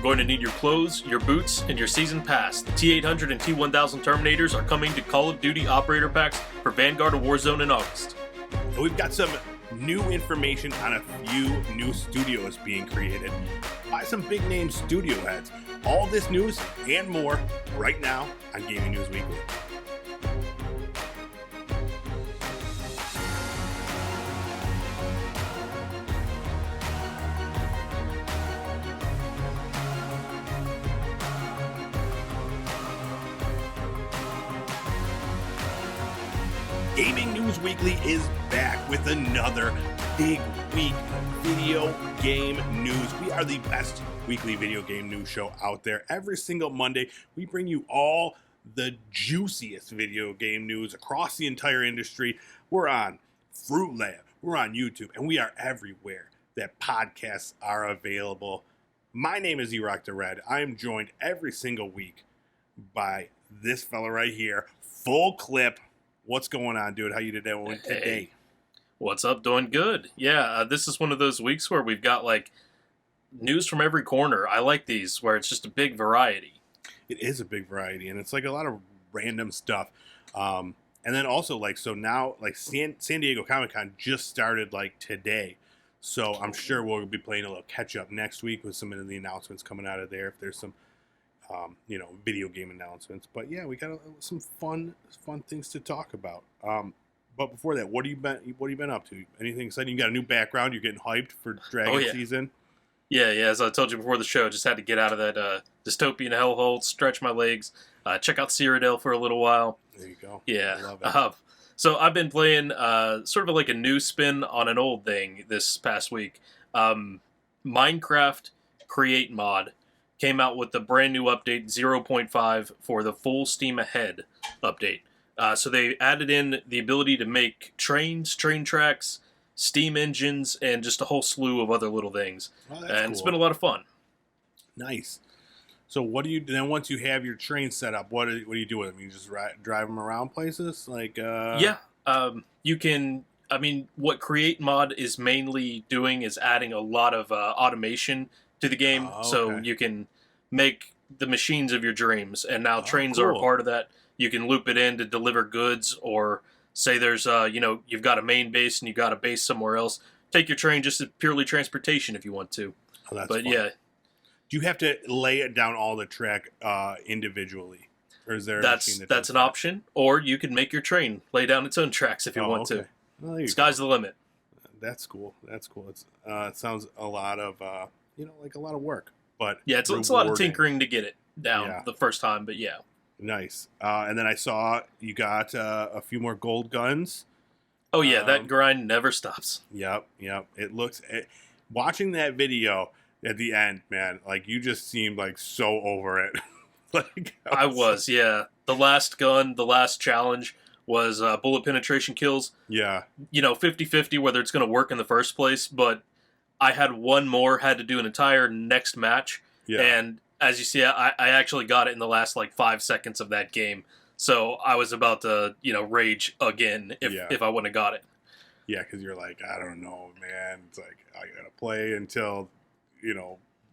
going to need your clothes, your boots, and your season pass. The T-800 and T-1000 Terminators are coming to Call of Duty operator packs for Vanguard and Warzone in August. And we've got some new information on a few new studios being created by some big name studio heads. All this news and more right now on Gaming News Weekly. Gaming News Weekly is back with another big week of video game news. We are the best weekly video game news show out there. Every single Monday, we bring you all the juiciest video game news across the entire industry. We're on Fruit Lab, we're on YouTube, and we are everywhere that podcasts are available. My name is E-Rock the Red. I am joined every single week by this fella right here, Full Clip. What's going on, dude? How you doing today? Hey, what's up? Doing good. Yeah, this is one of those weeks where we've got like news from every corner. I like these where it's just a big variety. It is a big variety, and it's like a lot of random stuff. And then also like so now like San Diego Comic-Con just started like today, so I'm sure we'll be playing a little catch up next week with some of the announcements coming out of there. If there's some video game announcements. But yeah, we got some fun things to talk about. But before that, what have you been up to? Anything exciting? You got a new background? You're getting hyped for Dragon season? Yeah. As I told you before the show, just had to get out of that dystopian hellhole, stretch my legs, check out Cyrodiil for a little while. There you go. Yeah. I love it. So I've been playing sort of like a new spin on an old thing this past week. Minecraft Create Mod came out with the brand new update 0.5 for the full Steam Ahead update. So they added in the ability to make trains, train tracks, steam engines, and just a whole slew of other little things. Oh, and cool. It's been a lot of fun. Nice. So what do you then once you have your train set up? What do you do with them? You just drive them around places, like Yeah. You can. I mean, what Create Mod is mainly doing is adding a lot of automation to the game, okay. So you can make the machines of your dreams, and now trains are a cool. part of that. You can loop it in to deliver goods, or say there's you've got a main base and you got a base somewhere else. Take your train just as purely transportation if you want to. Oh, that's but fun. yeah, do you have to lay it down all the track individually, or is there that's an option, or you can make your train lay down its own tracks if you want to. Well, Sky's the limit. That's cool. It sounds a lot of like a lot of work, but yeah, it's a lot of tinkering to get it down the first time, but yeah. Nice. And then I saw you got a few more gold guns. Oh yeah, that grind never stops. Yep. Watching that video at the end, man, like you just seemed like so over it. I was, yeah. The last gun, the last challenge was bullet penetration kills. Yeah. 50-50 whether it's going to work in the first place, but I had one more, had to do an entire next match. Yeah. And as you see, I actually got it in the last 5 seconds of that game. So I was about to, rage again if I wouldn't have got it. Yeah, because you're like, I don't know, man. It's like, I got to play until,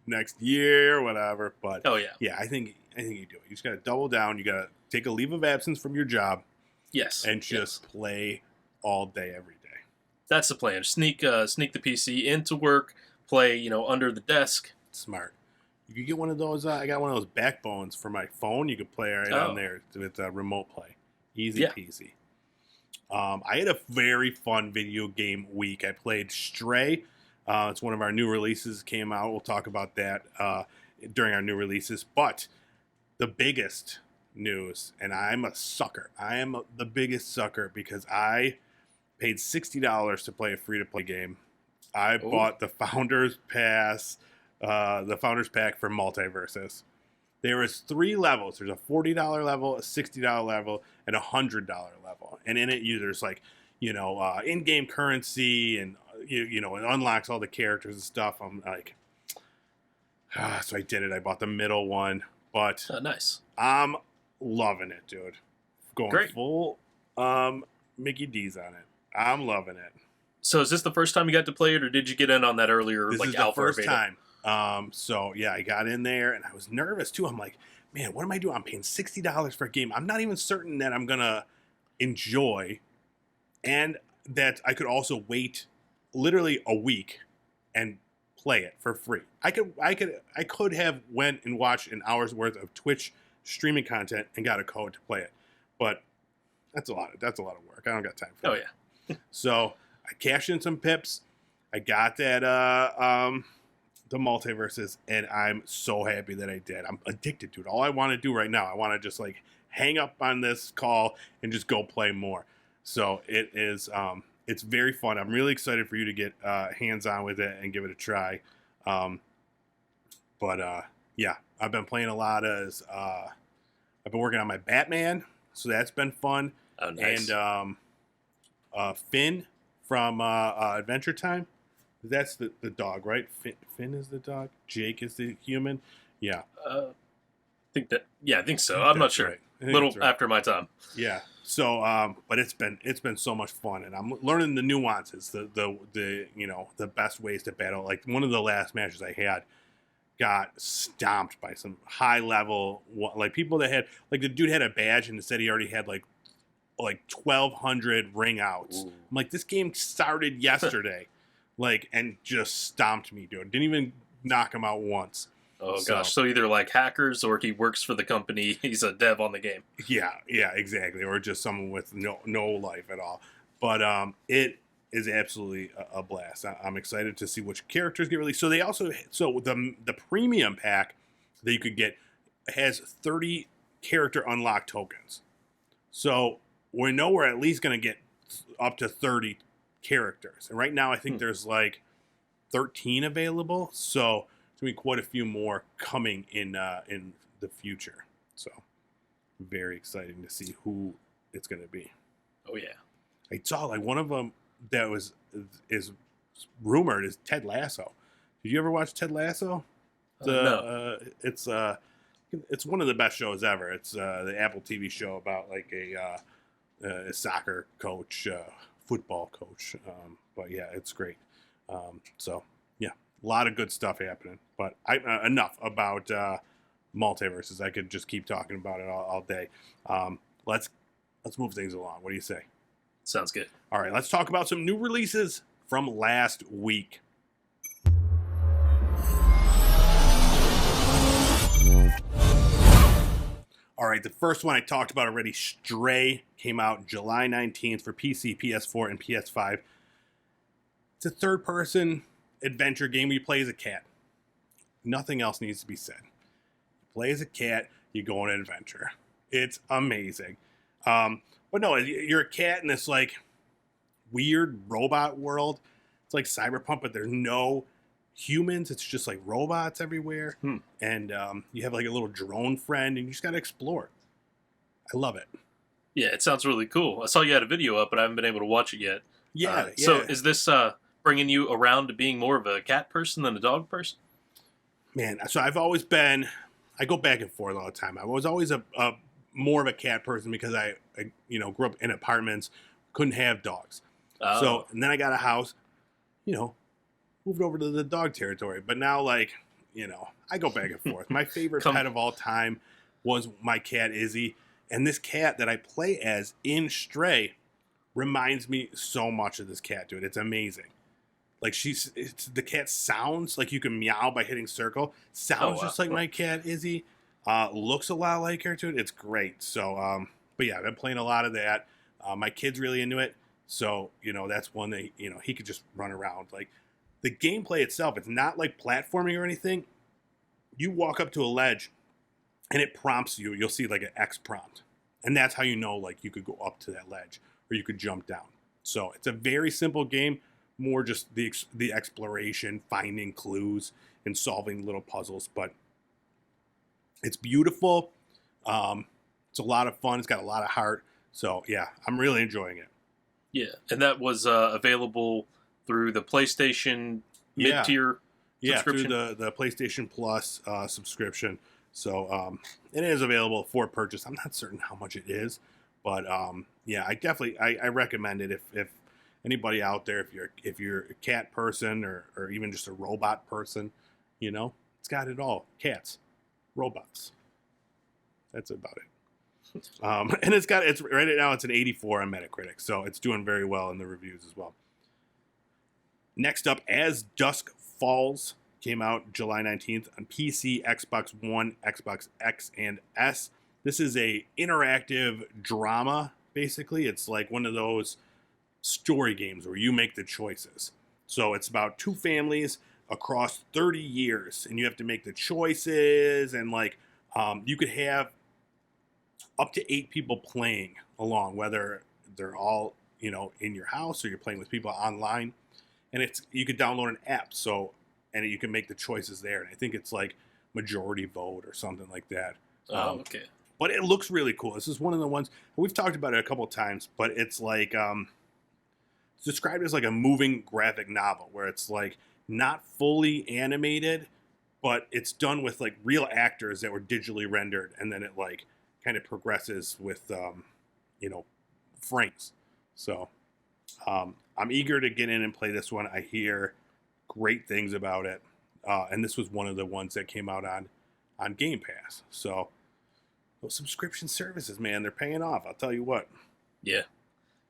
next year or whatever. But oh, yeah. Yeah, I think you do it. You just got to double down. You got to take a leave of absence from your job. Yes. And just play all day, every day. That's the plan. Sneak the PC into work, play, under the desk. Smart. You could get one of those. I got one of those backbones for my phone. You could play right on there with remote play. Easy peasy. I had a very fun video game week. I played Stray. It's one of our new releases. Came out. We'll talk about that during our new releases. But the biggest news, and I'm a sucker. I am the biggest sucker because I paid $60 to play a free-to-play game. I bought the Founders Pass. The Founders Pack for Multiverses. There was 3 levels. There's a $40 level, a $60 level, and a $100 level. And in it, there's in-game currency, and it unlocks all the characters and stuff. I'm like, so I did it. I bought the middle one, but nice. I'm loving it, dude. Going Great. Full Mickey D's on it. I'm loving it. So is this the first time you got to play it, or did you get in on that earlier This is the alpha first beta? time. So yeah, I got in there and I was nervous too. I'm like, man, what am I doing? I'm paying $60 for a game I'm not even certain that I'm gonna enjoy, and that I could also wait literally a week and play it for free. I could have went and watched an hour's worth of Twitch streaming content and got a code to play it, but that's a lot of work. I don't got time for Oh that. yeah. So I cashed in some pips. I got that the multiverses, and I'm so happy that I did. I'm addicted to it. All I want to do right now, I want to just like hang up on this call and just go play more. So it is it's very fun. I'm really excited for you to get hands on with it and give it a try. Yeah, I've been playing a lot as I've been working on my Batman, so that's been fun. Oh, nice. And Finn from Adventure Time. That's the dog, right? Finn is the dog. Jake is the human. Yeah. I think so. I'm not sure. Right. Little after my time. Yeah. So, but it's been so much fun, and I'm learning the nuances, the best ways to battle. Like one of the last matches I had got stomped by some high level, like people that had, like the dude had a badge and said he already had like 1,200 ring outs. Ooh. I'm like, this game started yesterday, and just stomped me, dude. Didn't even knock him out once. Oh gosh! So either like hackers, or he works for the company. He's a dev on the game. Yeah, exactly. Or just someone with no life at all. But it is absolutely a blast. I'm excited to see which characters get released. So they also the premium pack that you could get has 30 character unlock tokens. So we know we're at least going to get up to 30 characters. And right now I think there's like 13 available. So there's going to be quite a few more coming in the future. So very exciting to see who it's going to be. Oh yeah. I saw like one of them that is rumored is Ted Lasso. Did you ever watch Ted Lasso? No. It's one of the best shows ever. It's the Apple TV show about like a soccer coach, football coach. But yeah, it's great. So yeah, a lot of good stuff happening. But enough about multiverses. I could just keep talking about it all day. Let's move things along. What do you say? Sounds good. All right, let's talk about some new releases from last week. All right, the first one I talked about already, Stray, came out July 19th for PC, PS4, and PS5. It's a third-person adventure game where you play as a cat. Nothing else needs to be said. You play as a cat, you go on an adventure. It's amazing. But no, you're a cat in this like weird robot world. It's like Cyberpunk, but there's no humans. It's just like robots everywhere. And you have like a little drone friend, and you just got to explore. I love it. Yeah, it sounds really cool. I saw you had a video up, but I haven't been able to watch it yet. Yeah. So is this bringing you around to being more of a cat person than a dog person? Man, so I've always been, I go back and forth all the time. I was always a more of a cat person because I grew up in apartments, couldn't have dogs. Oh. So, and then I got a house, moved over to the dog territory. But now, I go back and forth. My favorite pet of all time was my cat, Izzy. And this cat that I play as in Stray reminds me so much of this cat, dude. It's amazing. Like the cat sounds like you can meow by hitting circle. Sounds just like my cat, Izzy. Looks a lot like her, dude. It's great. So, but yeah, I've been playing a lot of that. My kid's really into it. So, that's one that, he could just run around. Like, the gameplay itself, it's not like platforming or anything. You walk up to a ledge, and it prompts you. You'll see, like, an X prompt. And that's how you know, like, you could go up to that ledge, or you could jump down. So, it's a very simple game. More just the exploration, finding clues, and solving little puzzles. But it's beautiful. It's a lot of fun. It's got a lot of heart. So, yeah, I'm really enjoying it. Yeah, and that was available through the PlayStation mid-tier subscription? Yeah, through the PlayStation Plus subscription. So, it is available for purchase. I'm not certain how much it is. But, yeah, I recommend it if anybody out there, if you're a cat person or even just a robot person, You know, it's got it all. Cats, robots. That's about it. And it's right now it's an 84 on Metacritic, so it's doing very well in the reviews as well. Next up, As Dusk Falls came out July 19th on PC, Xbox One, Xbox X, and S. This is a interactive drama, basically. It's like one of those story games where you make the choices. So it's about two families across 30 years, and you have to make the choices, and like you could have up to 8 people playing along, whether they're all, you know, in your house or you're playing with people online. And you could download an app, and you can make the choices there. And I think it's like majority vote or something like that. Okay. But it looks really cool. This is one of the ones we've talked about it a couple of times, but it's like it's described as like a moving graphic novel where it's like not fully animated, but it's done with like real actors that were digitally rendered, and then it like kind of progresses with you know, frames. So I'm eager to get in and play this one. I hear great things about it, and this was one of the ones that came out on Game Pass. So those subscription services, man, they're paying off. I'll tell you what. Yeah.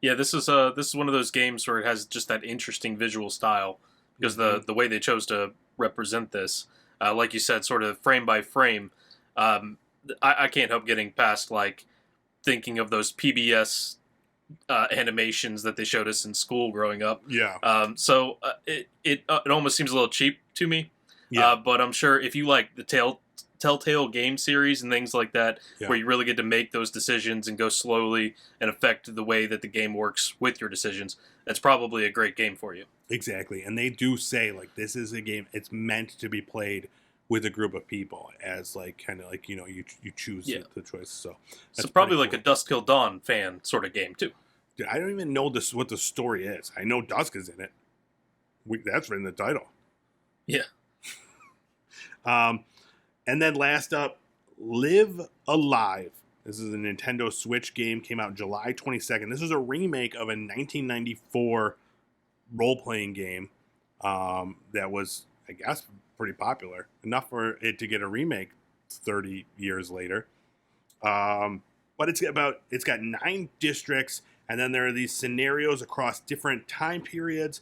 This is one of those games where it has just that interesting visual style because the way they chose to represent this, like you said, sort of frame by frame. I can't help getting past like thinking of those PBS animations that they showed us in school growing up. Yeah. So it almost seems a little cheap to me. Yeah. But I'm sure if you like the Telltale game series and things like that, where you really get to make those decisions and go slowly and affect the way that the game works with your decisions, that's probably a great game for you. Exactly. And they do say like this is a game, it's meant to be played with a group of people, as like kind of like, you know, you choose the choice. So probably like a Dusk Till Dawn fan sort of game too. Dude, I don't even know what the story is. I know Dusk is in it. That's in the title. Yeah. And then last up, Live Alive. This is a Nintendo Switch game. Came out July 22nd. This is a remake of a 1994 role-playing game that was, I guess, pretty popular. Enough for it to get a remake 30 years later. But it's got 9 districts, and then there are these scenarios across different time periods,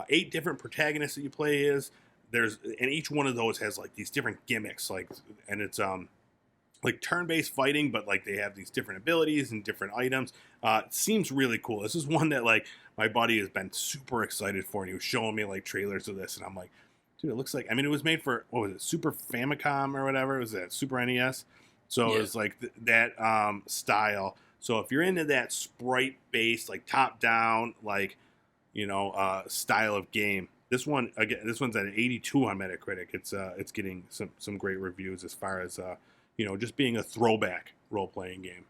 8 different protagonists that you play as. And each one of those has like these different gimmicks, like, and it's like turn-based fighting, but like they have these different abilities and different items. It seems really cool. This is one that like my buddy has been super excited for, and he was showing me like trailers of this, and I'm like, dude, it looks like, I mean, it was made for, what was it, Super Famicom or whatever? It was that Super NES? So it was like that style. So if you're into that sprite-based, like top-down, like, you know, style of game, this one's at an 82 on Metacritic. It's getting some great reviews as far as you know, just being a throwback role-playing game.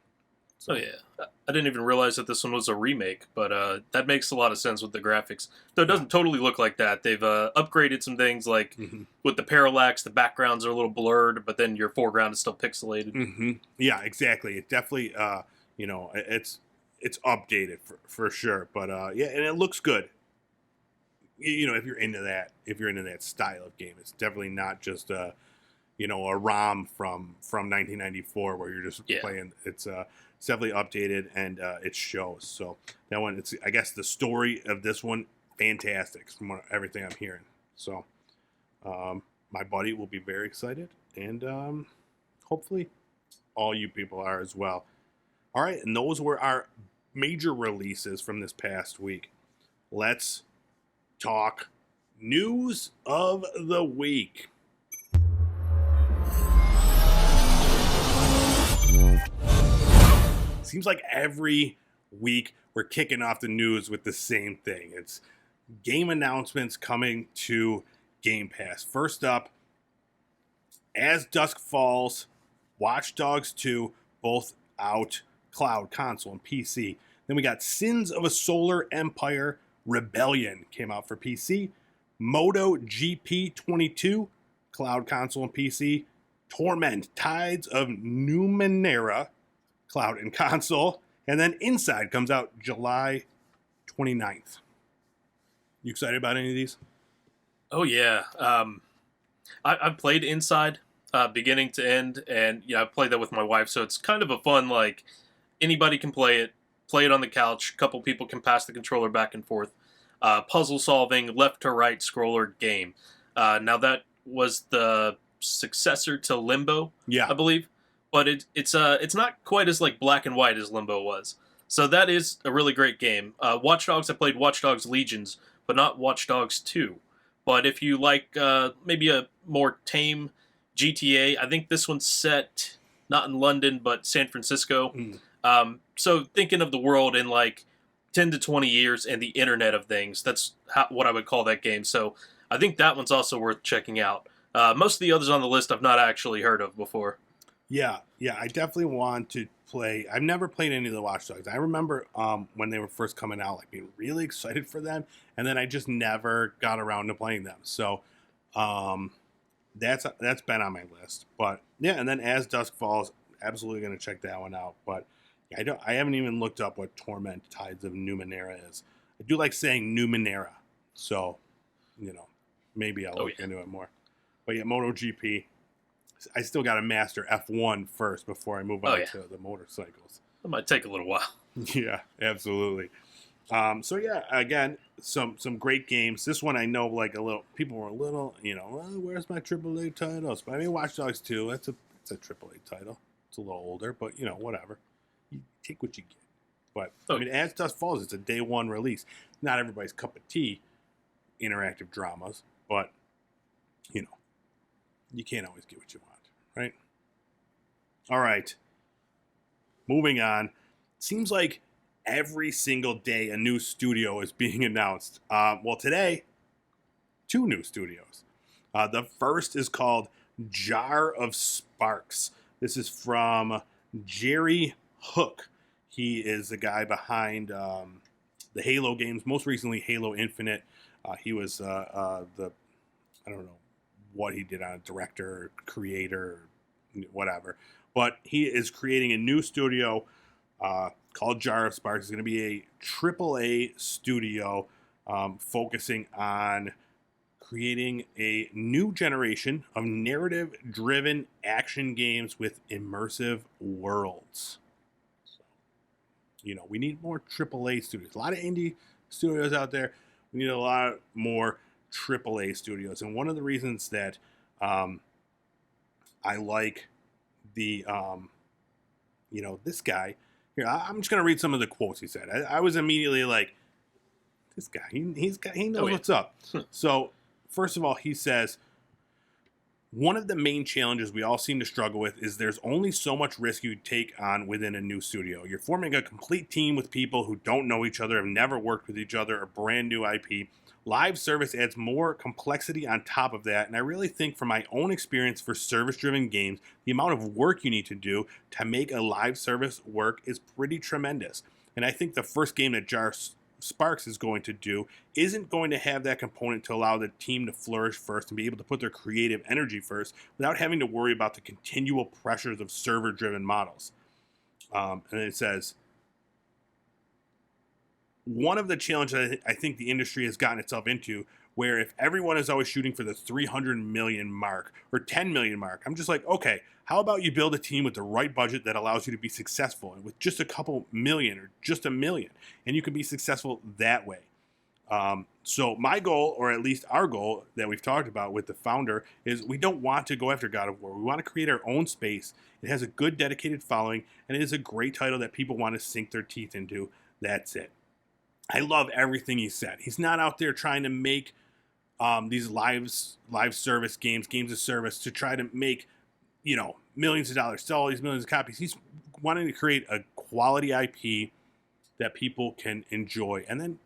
So. Oh yeah, I didn't even realize that this one was a remake, but that makes a lot of sense with the graphics. Though it doesn't totally look like that. They've upgraded some things, like with the parallax, the backgrounds are a little blurred, but then your foreground is still pixelated. Yeah, exactly. It definitely, you know, it's updated for sure. But yeah, and it looks good. You know, if you're into that style of game, it's definitely not just you know, a ROM from 1994 where you're just playing. It's definitely updated, and it shows. So that one, I guess the story of this one, fantastic from everything I'm hearing. So my buddy will be very excited, and hopefully all you people are as well. All right, and those were our major releases from this past week. Let's talk news of the week. Seems like every week we're kicking off the news with the same thing. It's game announcements coming to Game Pass. First up, As Dusk Falls, Watch Dogs 2, both out, cloud, console, and PC. Then we got Sins of a Solar Empire Rebellion came out for PC. Moto GP 22, cloud, console, and PC. Torment, Tides of Numenera, cloud and console. And then Inside comes out July 29th. You excited about any of these? Oh, yeah. I've played Inside, beginning to end, and yeah, I played that with my wife, so it's kind of a fun, like, anybody can play it on the couch, a couple people can pass the controller back and forth, puzzle solving, left to right scroller game. Now that was the successor to Limbo, Yeah. I believe, but it's not quite as like black and white as Limbo was. So that is a really great game. Watch Dogs, I played Watch Dogs Legions, but not Watch Dogs 2. But if you like maybe a more tame GTA, I think this one's set not in London but San Francisco. So thinking of the world in like 10 to 20 years and the Internet of Things, that's what I would call that game. So I think that one's also worth checking out. Most of the others on the list I've not actually heard of before. Yeah, I definitely want to play. I've never played any of the Watch Dogs. I remember when they were first coming out, like being really excited for them, and then I just never got around to playing them. So that's been on my list. But yeah, and then As Dusk Falls, absolutely going to check that one out. But I haven't even looked up what Torment Tides of Numenera is. I do like saying Numenera, so maybe I'll look into it more. But yeah, MotoGP. I still got to master F1 first before I move on to the motorcycles. It might take a little while. Yeah, absolutely. So yeah, again, some great games. This one I know, like people were a little, where's my AAA titles? But I mean, Watch Dogs 2, it's a AAA title. It's a little older, but whatever. You take what you get. But I mean, As Dusk Falls, it's a day one release. Not everybody's cup of tea, interactive dramas, but you can't always get what you want, right? All right. Moving on. Seems like every single day a new studio is being announced. Well, today, 2 new studios. The first is called Jar of Sparks. This is from Jerry Hook. He is the guy behind the Halo games, most recently Halo Infinite. He was I don't know what he did on director, creator, whatever. But he is creating a new studio called Jar of Sparks. It's going to be a AAA studio focusing on creating a new generation of narrative-driven action games with immersive worlds. So, we need more AAA studios. A lot of indie studios out there. We need a lot more AAA studios. And one of the reasons that I like the, this guy, here, I'm just going to read some of the quotes he said. I was immediately like, this guy, he knows what's up. So, first of all, he says, one of the main challenges we all seem to struggle with is there's only so much risk you take on within a new studio. You're forming a complete team with people who don't know each other, have never worked with each other, a brand new IP. Live service adds more complexity on top of that, and I really think from my own experience for service-driven games, the amount of work you need to do to make a live service work is pretty tremendous. And I think the first game that Jar Sparks is going to do isn't going to have that component to allow the team to flourish first and be able to put their creative energy first without having to worry about the continual pressures of server-driven models. And it says, one of the challenges I think the industry has gotten itself into, where if everyone is always shooting for the 300 million mark or 10 million mark, I'm just like, okay, how about you build a team with the right budget that allows you to be successful and with just a couple million or just $1 million, and you can be successful that way. So my goal, or at least our goal that we've talked about with the founder, is we don't want to go after God of War. We want to create our own space. It has a good dedicated following, and it is a great title that people want to sink their teeth into. That's it. I love everything he said. He's not out there trying to make these live service games of service to try to make, millions of dollars, sell all these millions of copies. He's wanting to create a quality IP that people can enjoy, and then,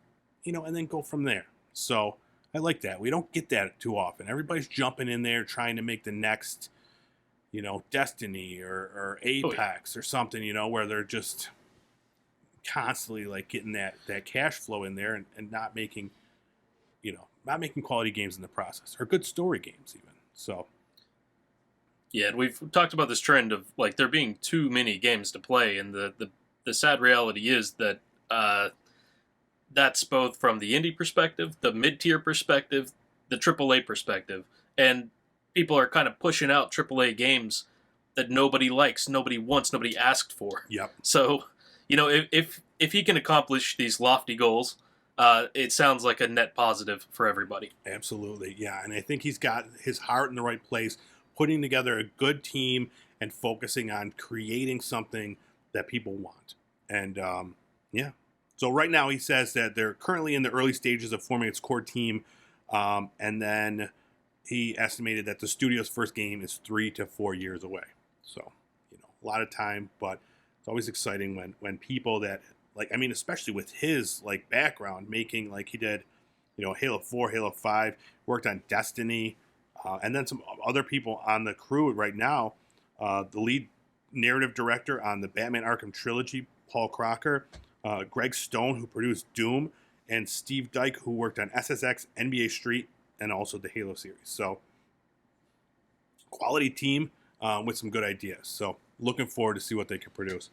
and then go from there. So I like that. We don't get that too often. Everybody's jumping in there trying to make the next, Destiny or Apex or something, where they're just constantly like getting that cash flow in there and not making quality games in the process, or good story games even. So yeah, and we've talked about this trend of like there being too many games to play, and the sad reality is that that's both from the indie perspective, the mid-tier perspective, the AAA perspective, and people are kind of pushing out AAA games that nobody likes, nobody wants, nobody asked for. Yep. So, if he can accomplish these lofty goals, it sounds like a net positive for everybody. Absolutely, yeah. And I think he's got his heart in the right place, putting together a good team and focusing on creating something that people want. And, yeah. So right now he says that they're currently in the early stages of forming its core team. And then he estimated that the studio's first game is 3 to 4 years away. So, a lot of time, but it's always exciting when people that, especially with his, background, making, he did, Halo 4, Halo 5, worked on Destiny, and then some other people on the crew right now, the lead narrative director on the Batman Arkham trilogy, Paul Crocker, Greg Stone, who produced Doom, and Steve Dyke, who worked on SSX, NBA Street, and also the Halo series. So, quality team with some good ideas. So, looking forward to see what they can produce.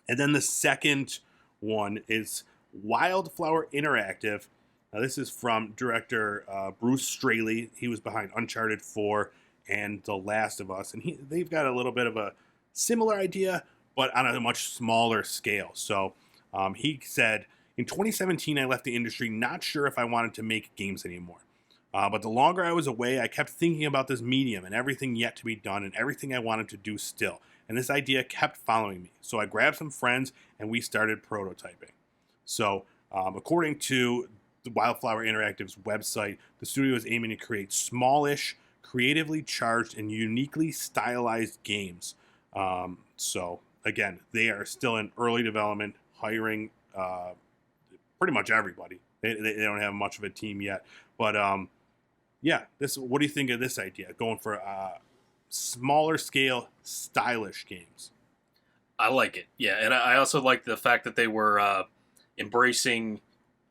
And then the second one is Wildflower Interactive. Now, this is from director Bruce Straley. He was behind Uncharted 4 and The Last of Us. And they've got a little bit of a similar idea, but on a much smaller scale. So he said, in 2017, I left the industry not sure if I wanted to make games anymore. But the longer I was away, I kept thinking about this medium and everything yet to be done and everything I wanted to do still. And this idea kept following me. So I grabbed some friends and we started prototyping. So according to the Wildflower Interactive's website, the studio is aiming to create smallish, creatively charged, and uniquely stylized games. So again, they are still in early development, hiring pretty much everybody. They don't have much of a team yet. But yeah, what do you think of this idea? Going for smaller scale, stylish games. I like it. Yeah, and I also like the fact that they were embracing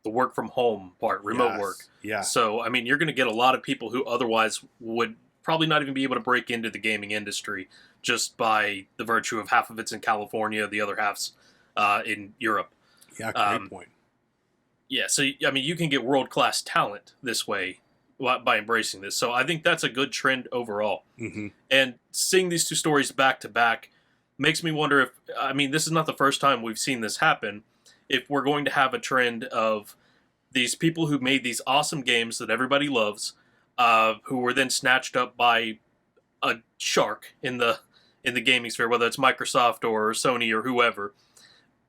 the work from home part, remote work. Yeah. So, you're going to get a lot of people who otherwise would probably not even be able to break into the gaming industry just by the virtue of half of it's in California, the other half's in Europe. Yeah, great point. Yeah, so, you can get world-class talent this way by embracing this. So I think that's a good trend overall. Mm-hmm. And seeing these two stories back to back makes me wonder if, this is not the first time we've seen this happen, if we're going to have a trend of these people who made these awesome games that everybody loves, who were then snatched up by a shark in the gaming sphere, whether it's Microsoft or Sony or whoever,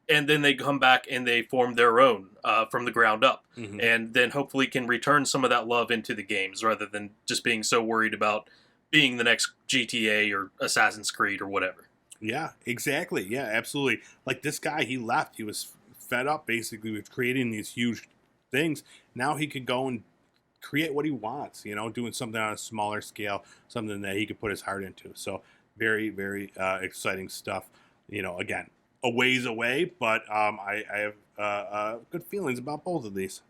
and then they come back and they form their own from the ground up, mm-hmm. and then hopefully can return some of that love into the games rather than just being so worried about being the next GTA or Assassin's Creed or whatever. Yeah, exactly. Yeah, absolutely. Like this guy, he left. He was fed up basically with creating these huge things. Now he could go and create what he wants, doing something on a smaller scale, something that he could put his heart into. So very, very exciting stuff. Again, a ways away, but I have good feelings about both of these.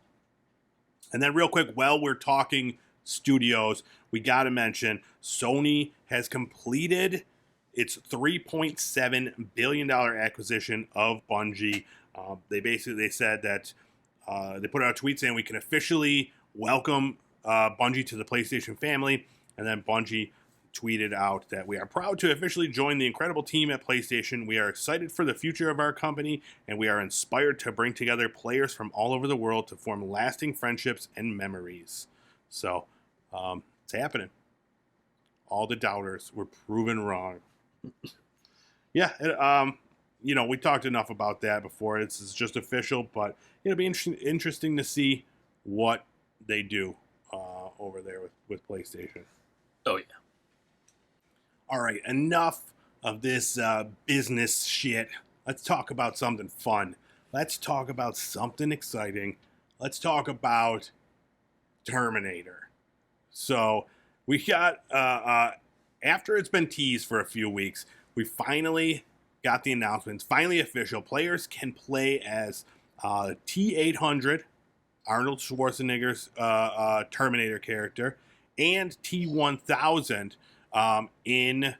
And then real quick, while we're talking studios, we got to mention Sony has completed its $3.7 billion acquisition of Bungie. They said that they put out a tweet saying we can officially welcome Bungie to the PlayStation family. And then Bungie tweeted out that we are proud to officially join the incredible team at PlayStation. We are excited for the future of our company, and we are inspired to bring together players from all over the world to form lasting friendships and memories. So, it's happening. All the doubters were proven wrong. Yeah, we talked enough about that before. It's just official, but it'll be interesting to see what they do over there with PlayStation. Oh, yeah. All right, enough of this business shit. Let's talk about something fun. Let's talk about something exciting. Let's talk about Terminator. So we got, after it's been teased for a few weeks, we finally got the announcements, finally official. Players can play as T-800, Arnold Schwarzenegger's Terminator character, and T-1000 in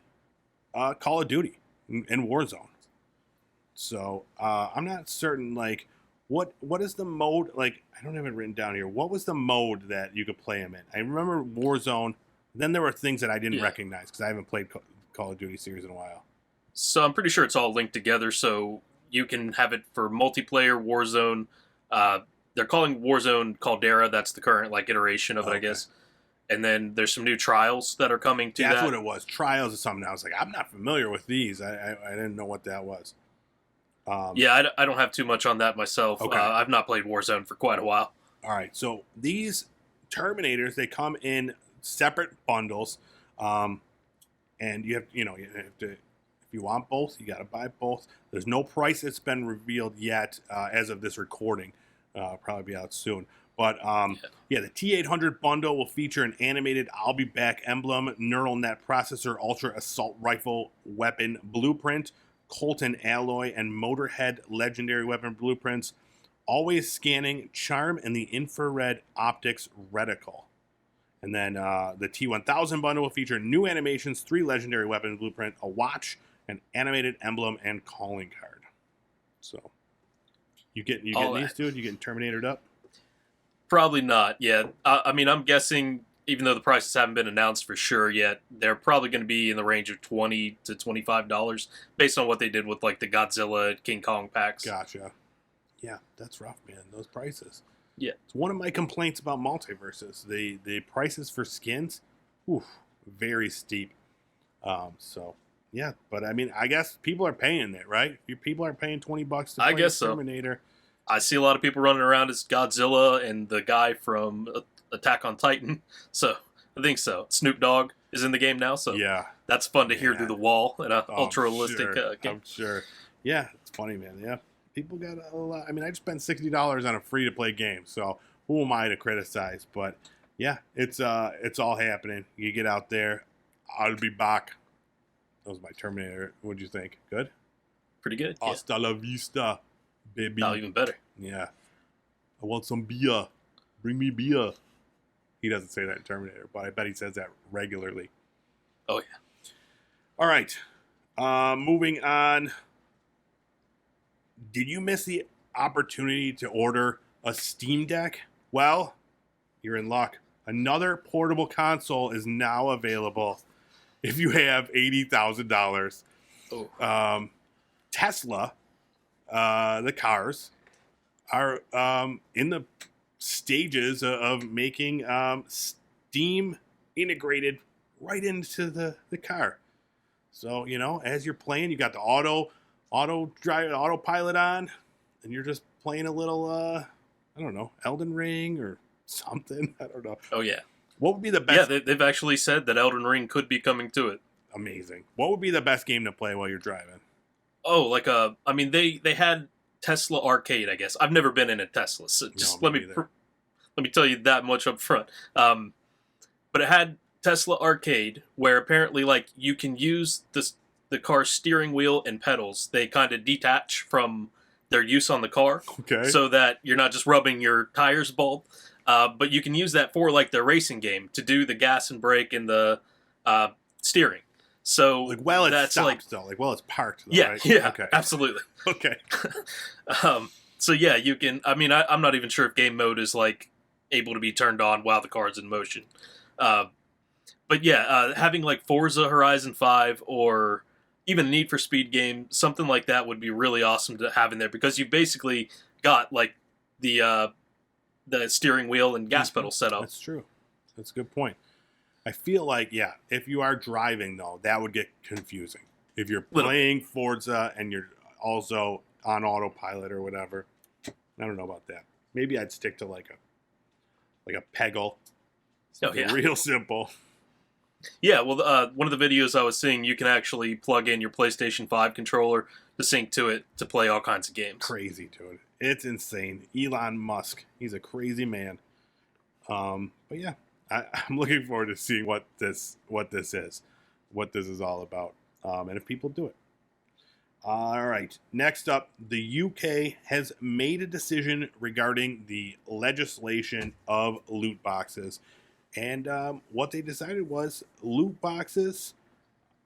Call of Duty in Warzone. So I'm not certain, what is the mode? I don't have it written down here. What was the mode that you could play him in? I remember Warzone Then there were things that I didn't recognize because I haven't played Call of Duty series in a while. So I'm pretty sure it's all linked together, so you can have it for multiplayer, Warzone. They're calling Warzone Caldera. That's the current iteration of it, I guess. And then there's some new trials that are coming to that. That's what it was. Trials or something. I was like, I'm not familiar with these. I didn't know what that was. I don't have too much on that myself. Okay. I've not played Warzone for quite a while. All right. So these Terminators, they come in separate bundles. And you have to, if you want both, you got to buy both. There's no price that's been revealed yet as of this recording. Probably be out soon. But the T800 bundle will feature an animated I'll Be Back emblem, neural net processor, ultra assault rifle weapon blueprint, Colton alloy, and Motorhead legendary weapon blueprints, always scanning, charm, and the infrared optics reticle. And then the T1000 bundle will feature new animations, 3 legendary weapon blueprint, a watch, an animated emblem, and calling card. So you getting these, dude? You getting Terminatored up? Probably not yet. I mean, I'm guessing, even though the prices haven't been announced for sure yet, they're probably going to be in the range of $20 to $25 based on what they did with the Godzilla King Kong packs. Gotcha. Yeah, that's rough, man. Those prices. Yeah. It's one of my complaints about multiverses. The prices for skins, very steep. Yeah, but I mean, I guess people are paying it, right? People are paying $20 to play Terminator. I see a lot of people running around as Godzilla and the guy from Attack on Titan. So, I think so. Snoop Dogg is in the game now, so that's fun to hear through the wall in an ultra-realistic game. I'm sure. Yeah, it's funny, man. Yeah, people got a lot. I mean, I just spent $60 on a free-to-play game, so who am I to criticize? But, yeah, it's all happening. You get out there. I'll be back. That was my Terminator. What'd you think? Good? Pretty good. Hasta la vista. Baby. No, even better. Yeah. I want some beer. Bring me beer. He doesn't say that in Terminator, but I bet he says that regularly. Oh, yeah. All right. Moving on. Did you miss the opportunity to order a Steam Deck? Well, you're in luck. Another portable console is now available if you have $80,000. Oh. Tesla... the cars are in the stages of making Steam integrated right into the car. So, as you're playing, you got the autopilot on, and you're just playing a little, I don't know, Elden Ring or something. I don't know. Oh, yeah. What would be the best? Yeah, they've actually said that Elden Ring could be coming to it. Amazing. What would be the best game to play while you're driving? Oh, I mean, they had Tesla Arcade, I guess. I've never been in a Tesla, so just let me tell you that much up front. But it had Tesla Arcade, where apparently, you can use the car's steering wheel and pedals. They kind of detach from their use on the car, so that you're not just rubbing your tires bald. But you can use that for, their racing game to do the gas and brake and the steering. So it's stopped though. It's parked though, right? Yeah, okay. Absolutely. Okay. So yeah, you can. I mean, I'm not even sure if game mode is able to be turned on while the car's in motion. But yeah, having Forza Horizon 5 or even Need for Speed game, something like that would be really awesome to have in there because you basically got the steering wheel and gas pedal set up. That's true. That's a good point. I feel if you are driving, though, that would get confusing. If you're playing Forza and you're also on autopilot or whatever, I don't know about that. Maybe I'd stick to a Peggle. Real simple. Yeah, well, one of the videos I was seeing, you can actually plug in your PlayStation 5 controller to sync to it to play all kinds of games. Crazy, dude. It's insane. Elon Musk, he's a crazy man. But yeah. I'm looking forward to seeing what this is all about, and if people do it. All right. Next up, the UK has made a decision regarding the legislation of loot boxes, and what they decided was loot boxes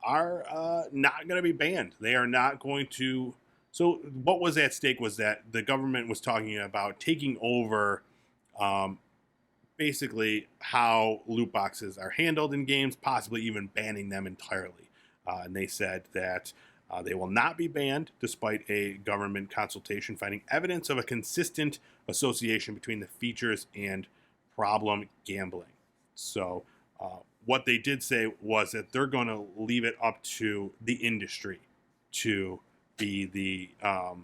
are not going to be banned. They are not going to. So what was at stake was that the government was talking about taking over basically how loot boxes are handled in games, possibly even banning them entirely. And they said that they will not be banned despite a government consultation finding evidence of a consistent association between the features and problem gambling. So what they did say was that they're going to leave it up to the industry to be the, to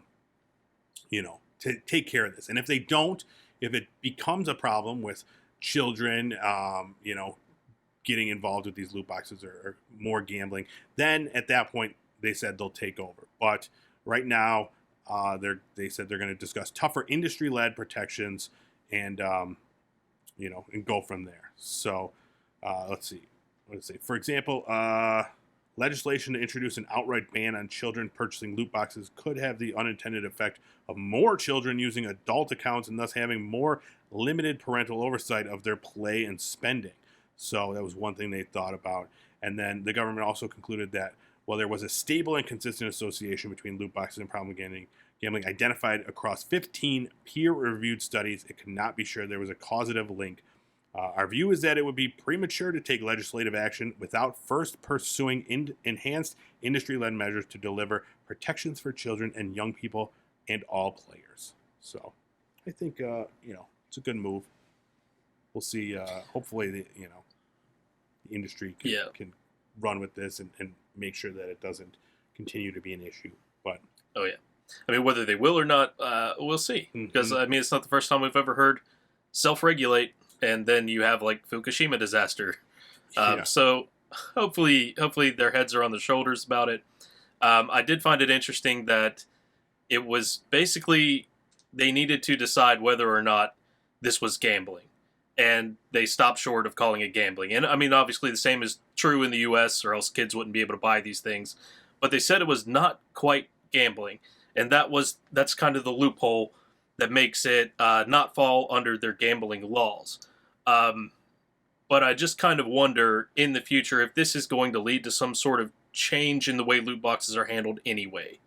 take care of this. And if they don't, if it becomes a problem with children, getting involved with these loot boxes or more gambling, then at that point, they said they'll take over. But right now, they said they're going to discuss tougher industry-led protections and, and go from there. So let's see. What does it say? For example, legislation to introduce an outright ban on children purchasing loot boxes could have the unintended effect of more children using adult accounts and thus having more limited parental oversight of their play and spending. So that was one thing they thought about. And then the government also concluded that while there was a stable and consistent association between loot boxes and problem gambling identified across 15 peer-reviewed studies, it could not be sure there was a causative link. Our view is that it would be premature to take legislative action without first pursuing enhanced industry-led measures to deliver protections for children and young people and all players. So I think, it's a good move. We'll see. Hopefully, the industry can run with this and make sure that it doesn't continue to be an issue. But oh yeah, I mean whether they will or not, we'll see. Because I mean it's not the first time we've ever heard self-regulate, and then you have like Fukushima disaster. So hopefully their heads are on their shoulders about it. I did find it interesting that it was basically they needed to decide whether or not this was gambling. And they stopped short of calling it gambling. And I mean, obviously the same is true in the U.S., or else kids wouldn't be able to buy these things. But they said it was not quite gambling. And that's kind of the loophole that makes it not fall under their gambling laws. But I just kind of wonder in the future if this is going to lead to some sort of change in the way loot boxes are handled anyway.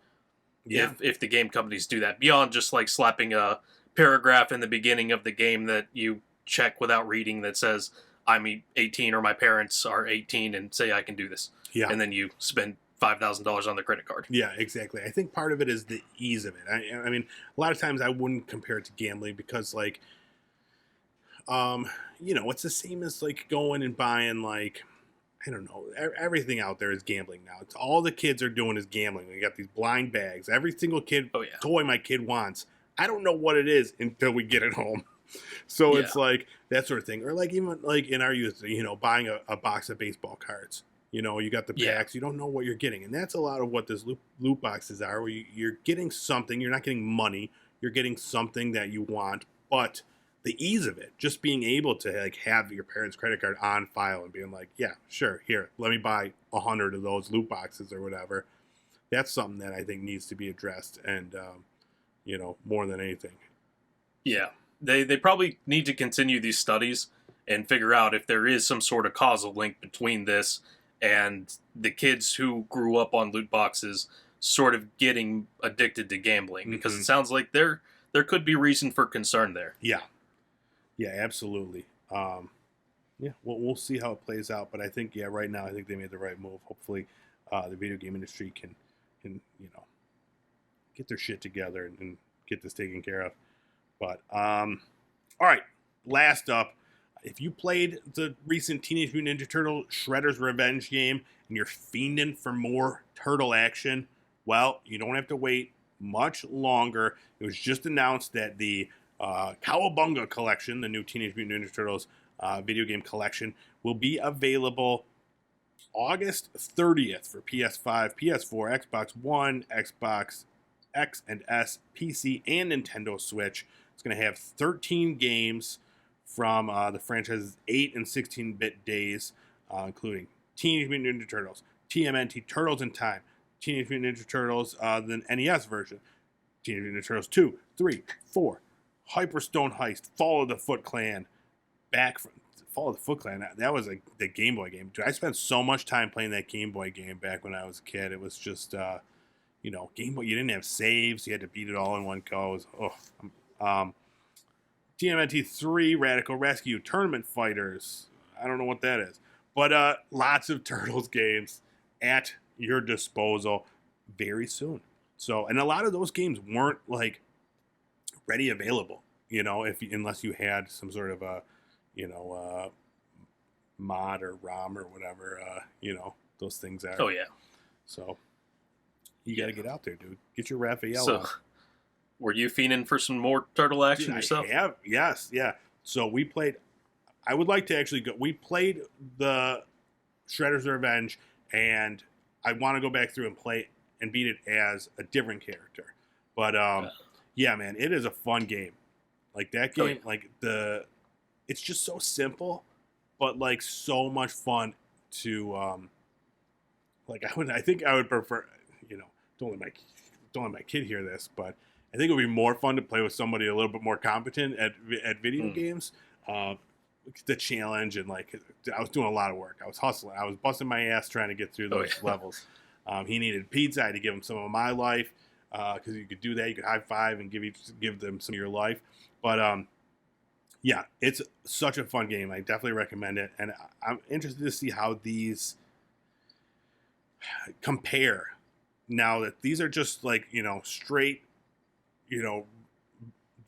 Yeah. If the game companies do that, beyond just like slapping a paragraph in the beginning of the game that you check without reading that says I'm 18 or my parents are 18 and say I can do this. Yeah. And then you spend $5,000 on their credit card. Yeah, exactly. I think part of it is the ease of it. I mean, a lot of times I wouldn't compare it to gambling because like, it's the same as like going and buying like, I don't know, everything out there is gambling now. It's all the kids are doing is gambling. You got these blind bags. Every single toy my kid wants. I don't know what it is until we get it home. So it's like that sort of thing. Or like even like in our youth, buying a box of baseball cards. You got the packs. You don't know what you're getting. And that's a lot of what this loot boxes are, where you're getting something. You're not getting money. You're getting something that you want. But the ease of it, just being able to like have your parents' credit card on file and being like, yeah, sure, here, let me buy 100 of those loot boxes or whatever. That's something that I think needs to be addressed and, more than anything. Yeah. They probably need to continue these studies and figure out if there is some sort of causal link between this and the kids who grew up on loot boxes sort of getting addicted to gambling. Because it sounds like there could be reason for concern there. Yeah. Yeah, absolutely. We'll see how it plays out. But I think, right now, I think they made the right move. Hopefully the video game industry can get their shit together and get this taken care of. But, all right, last up, if you played the recent Teenage Mutant Ninja Turtle Shredder's Revenge game and you're fiending for more turtle action, well, you don't have to wait much longer. It was just announced that the Cowabunga Collection, the new Teenage Mutant Ninja Turtles video game collection, will be available August 30th for PS5, PS4, Xbox One, Xbox X and S, PC, and Nintendo Switch. It's going to have 13 games from the franchise's 8 and 16-bit days, including Teenage Mutant Ninja Turtles, TMNT Turtles in Time, Teenage Mutant Ninja Turtles, the NES version, Teenage Mutant Ninja Turtles 2, 3, 4, Hyperstone Heist, Fall of the Foot Clan, Fall of the Foot Clan. That was the Game Boy game. Dude, I spent so much time playing that Game Boy game back when I was a kid. It was just, Game Boy, you didn't have saves. You had to beat it all in one go. TMNT 3 Radical Rescue Tournament Fighters. I don't know what that is. But lots of Turtles games at your disposal very soon. So, and a lot of those games weren't like ready available, unless you had some sort of a, mod or ROM or whatever, those things are. Oh, yeah. So, you got to get out there, dude. Get your Raphael on. Were you fiending for some more Turtle action yourself? Yes, yeah. So we played. I would like to actually go. We played the Shredder's Revenge, and I want to go back through and play and beat it as a different character. But yeah, man, it is a fun game. Like that game, it's just so simple, but like so much fun to I think I would prefer. Don't let my kid hear this, but I think it would be more fun to play with somebody a little bit more competent at video games. The challenge and I was doing a lot of work. I was hustling. I was busting my ass trying to get through those levels. He needed pizza. I had to give him some of my life because you could do that. You could high five and give them some of your life. But yeah, it's such a fun game. I definitely recommend it, and I'm interested to see how these compare. Now that these are just straight,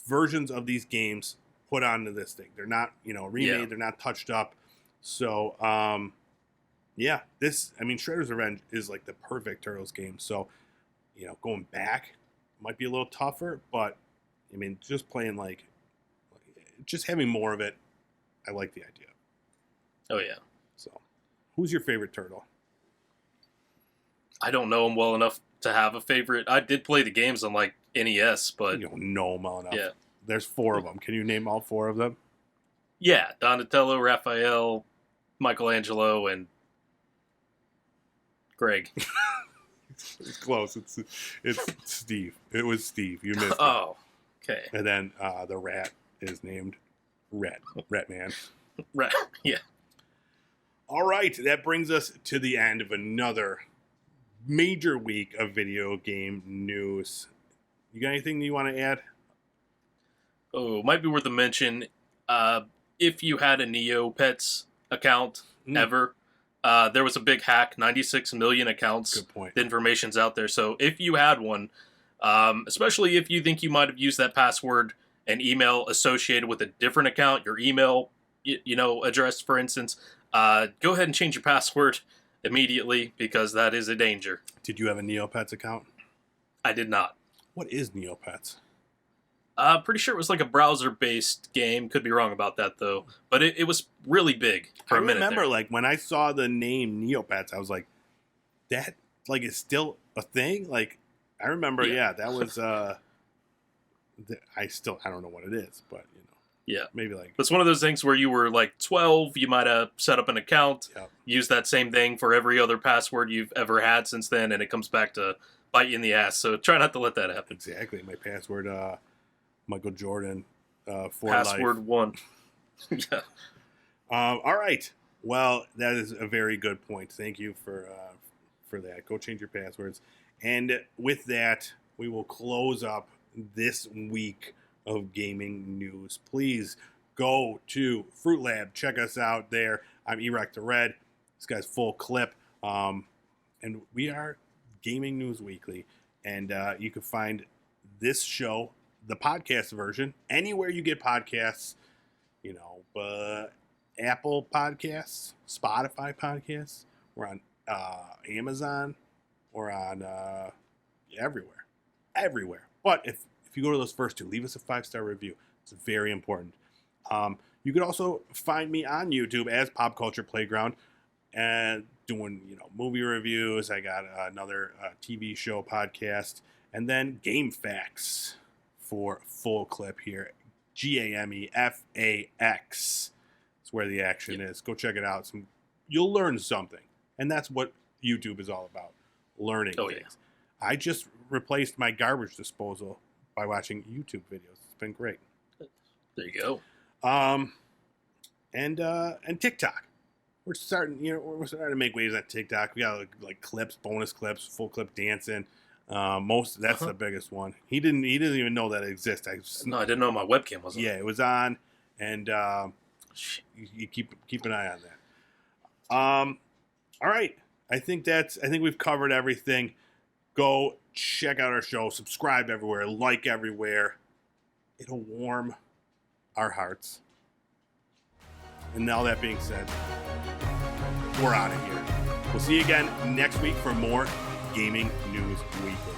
versions of these games put onto this thing. They're not, remade. Yeah. They're not touched up. So, yeah, Shredder's Revenge is like the perfect Turtles game. So, going back might be a little tougher, but just playing just having more of it, I like the idea. Oh, yeah. So, who's your favorite Turtle? I don't know him well enough to have a favorite. I did play the games on NES, but you don't know them well enough. Yeah. There's 4 of them. Can you name all 4 of them? Yeah, Donatello, Raphael, Michelangelo, and Greg. It's close. It's Steve. It was Steve. You missed it. Oh, okay. And then the rat is named Rat Man. Rat, yeah. All right, that brings us to the end of another major week of video game news. You got anything you want to add? Oh, might be worth a mention. If you had a Neopets account ever, there was a big hack. 96 million accounts. Good point. The information's out there. So if you had one, especially if you think you might have used that password and email associated with a different account, your email, address, for instance, go ahead and change your password immediately because that is a danger. Did you have a Neopets account? I did not. What is Neopets? Pretty sure it was like a browser-based game. Could be wrong about that, though. But it was really big for a minute. I remember, when I saw the name Neopets, I was like, that, is still a thing? I remember, that was, I don't know what it is, but, Yeah. Maybe It's one of those things where you were 12, you might have set up an account, use that same thing for every other password you've ever had since then, and it comes back to bite you in the ass. So try not to let that happen. Exactly. My password, Michael Jordan, for password life. 1. Yeah. All right. Well, that is a very good point. Thank you for that. Go change your passwords. And with that, we will close up this week of gaming news. Please go to Fruit Lab. Check us out there. I'm Erect the Red. This guy's Full Clip. And we are Gaming News Weekly. And you can find this show, the podcast version, anywhere you get podcasts, Apple Podcasts, Spotify Podcasts. We're on Amazon. We're on everywhere. But if you go to those first 2, leave us a 5-star review. It's very important. You can also find me on YouTube as Pop Culture Playground and doing movie reviews. I got another TV show podcast, and then Game Facts for Full Clip here. GAMEFAX. That's where the action is. Go check it out. You'll learn something, and that's what YouTube is all about, learning things. Yeah. I just replaced my garbage disposal by watching YouTube videos. It's been great. There you go. And TikTok. We're starting to make waves on TikTok. We got clips, bonus clips, full clip dancing. That's the biggest one. He didn't even know that it existed. No, I didn't know my webcam was on. Yeah, it was on, and you keep an eye on that. All right. I think we've covered everything. Go check out our show, subscribe everywhere, like everywhere. It'll warm our hearts. And all that being said, we're out of here. We'll see you again next week for more Gaming News Weekly.